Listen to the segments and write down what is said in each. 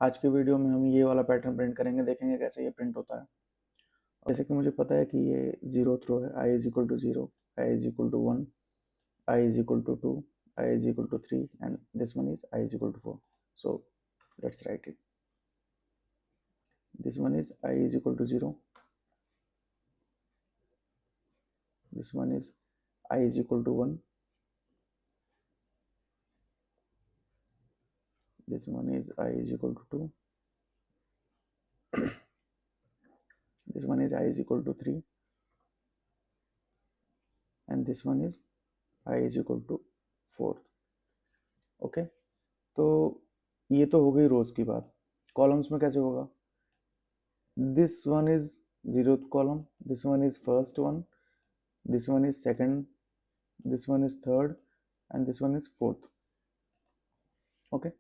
आज के वीडियो में हम ये वाला पैटर्न प्रिंट करेंगे, देखेंगे कैसे ये प्रिंट होता है। जैसे कि मुझे पता है कि ये जीरो थ्रो है, i is equal to zero, I is equal to one, I is equal to two, I is equal to three and this one is I is equal to four. So let's write it. This one is I is equal to 0. This one is I is equal to 1. This one is I is equal to 2. This one is I is equal to 3. And this one is I is equal to 4. Okay. तो ये तो हो गई रोज की बात. Columns में कैसे होगा? This one is 0th column, this one is first one, this one is second, this one is third and this one is fourth. Okay,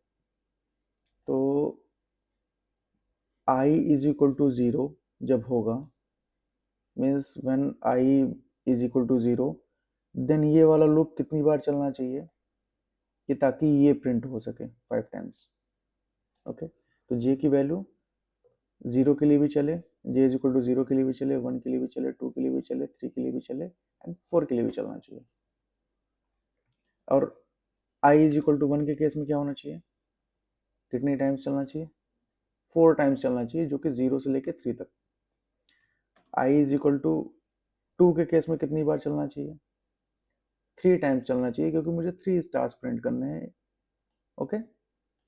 तो I is equal to 0 जब होगा, means when I is equal to 0, then ये वाला loop कितनी बार चलना चाहिए कि ताकि ये प्रिंट हो सके 5 टाइम्स. ओके, तो j की वैल्यू 0 के लिए भी चले, j इज इक्वल टू 0 के लिए भी चले, 1 के लिए भी चले, 2 के लिए भी चले, 3 के लिए भी चले एंड 4 के लिए भी चलना चाहिए. और i इज इक्वल टू 1 के केस में क्या होना चाहिए? कितनी टाइम्स चलना चाहिए? 4 टाइम्स चलना चाहिए, जो कि 0 से लेके 3 तक. i इज इक्वल टू 2 के केस में कितनी बार चलना चाहिए? 3 टाइम्स चलना चाहिए, क्योंकि मुझे 3 स्टार्स प्रिंट करने हैं. ओके,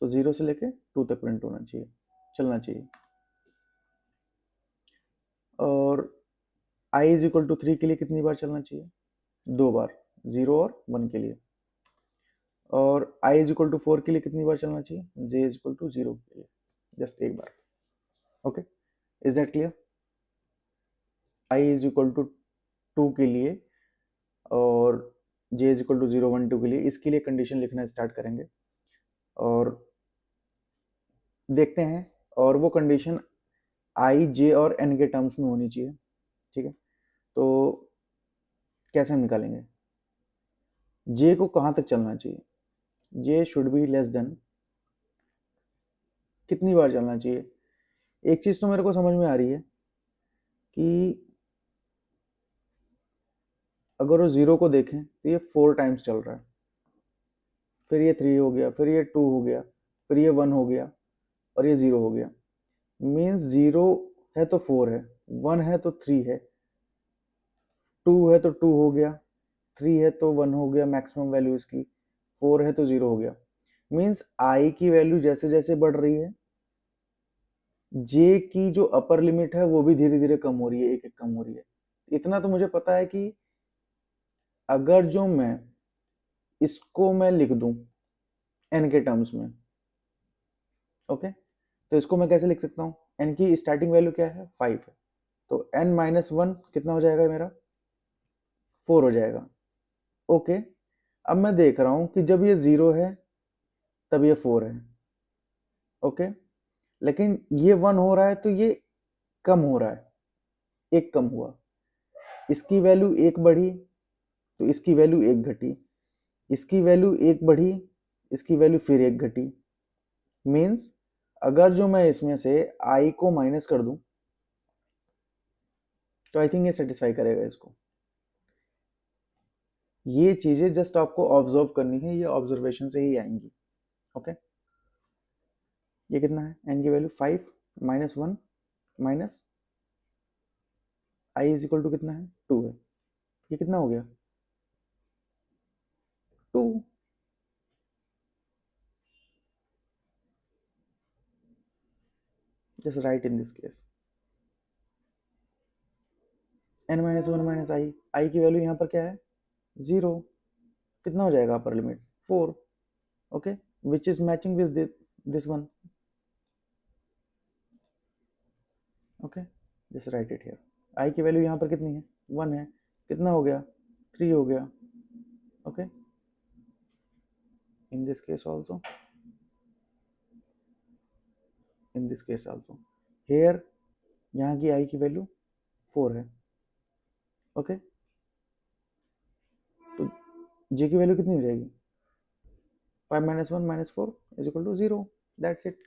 तो 0 से लेके 2 तक प्रिंट होना चाहिए, चलना चाहिए. और i इज इक्वल टू 3 के लिए कितनी बार चलना चाहिए? 2 बार, 0 और 1 के लिए. और i इज इक्वल टू 4 के लिए कितनी बार चलना चाहिए? j इज इक्वल टू 0 के लिए जस्ट एक बार. Okay, is that clear? i is equal to 2 के लिए और j इज इक्वल टू 0, 1, 2 के लिए, इसके लिए कंडीशन लिखना स्टार्ट करेंगे और देखते हैं. और वो कंडीशन i, j और n के टर्म्स में होनी चाहिए. ठीक है, तो कैसे हम निकालेंगे? j को कहाँ तक चलना चाहिए? j should be less than, कितनी बार चलना चाहिए? एक चीज तो मेरे को समझ में आ रही है कि अगर वो 0 को देखें तो ये 4 टाइम्स चल रहा है, फिर ये 3 हो गया, फिर ये 2 हो गया, फिर ये 1 हो गया और ये 0 हो गया. मीन्स 0 है तो 4 है, 1 है तो 3 है, 2 है तो 2 हो गया, 3 है तो 1 हो गया मैक्सिमम वैल्यू इसकी, 4 है तो 0 हो गया. मीन्स i की वैल्यू जैसे जैसे बढ़ रही है, j की जो अपर लिमिट है वो भी धीरे धीरे कम हो रही है, एक एक कम हो रही है. इतना तो मुझे पता है कि अगर जो मैं इसको मैं लिख दूं n के टर्म्स में, ओके, तो इसको मैं कैसे लिख सकता हूं? n की स्टार्टिंग वैल्यू क्या है? 5 है, तो n माइनस 1 कितना हो जाएगा मेरा? 4 हो जाएगा. ओके, अब मैं देख रहा हूं कि जब ये 0 है तब ये 4 है. ओके, लेकिन ये 1 हो रहा है तो ये कम हो रहा है, एक कम हुआ, इसकी वैल्यू एक बढ़ी तो इसकी वैल्यू एक घटी, इसकी वैल्यू एक बढ़ी, इसकी वैल्यू फिर एक घटी. मीन्स अगर जो मैं इसमें से i को माइनस कर दूं तो आई थिंक ये सेटिस्फाई करेगा इसको. ये चीजें जस्ट आपको ऑब्जर्व करनी है, ये ऑब्जर्वेशन से ही आएंगी. ओके, ये कितना है? n की value 5 minus 1 minus i is equal to कितना है? 2 है. ये कितना हो गया? 2. Just write in this case n minus 1 minus i की वैल्यू यहाँ पर क्या है? 0. कितना हो जाएगा upper limit? 4. Okay, which is matching with this one. Okay, just write it here. i की वैल्यू यहाँ पर कितनी है? 1 है. कितना हो गया? 3 हो गया. Okay, in this case also, in this case also. Here यहाँ की i की वैल्यू 4 है. ओके, तो j की वैल्यू कितनी हो जाएगी? 5 minus 1 minus 4 is equal to 0. That's it.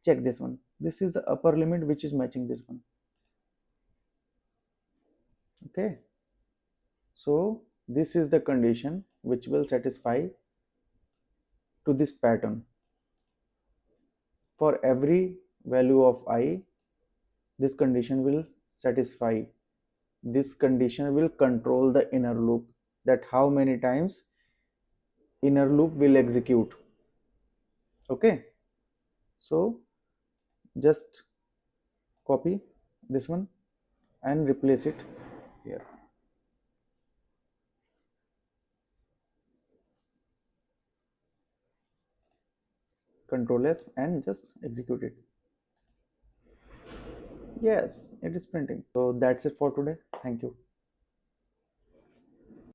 check this one. This is the upper limit which is matching this one. Okay, so this is the condition which will satisfy to this pattern. For every value of I, this condition will satisfy. This condition will control the inner loop, that how many times inner loop will execute. Okay, so just copy this one and replace it here. Control S and just execute it. Yes, it is printing. So that's it for today. Thank you.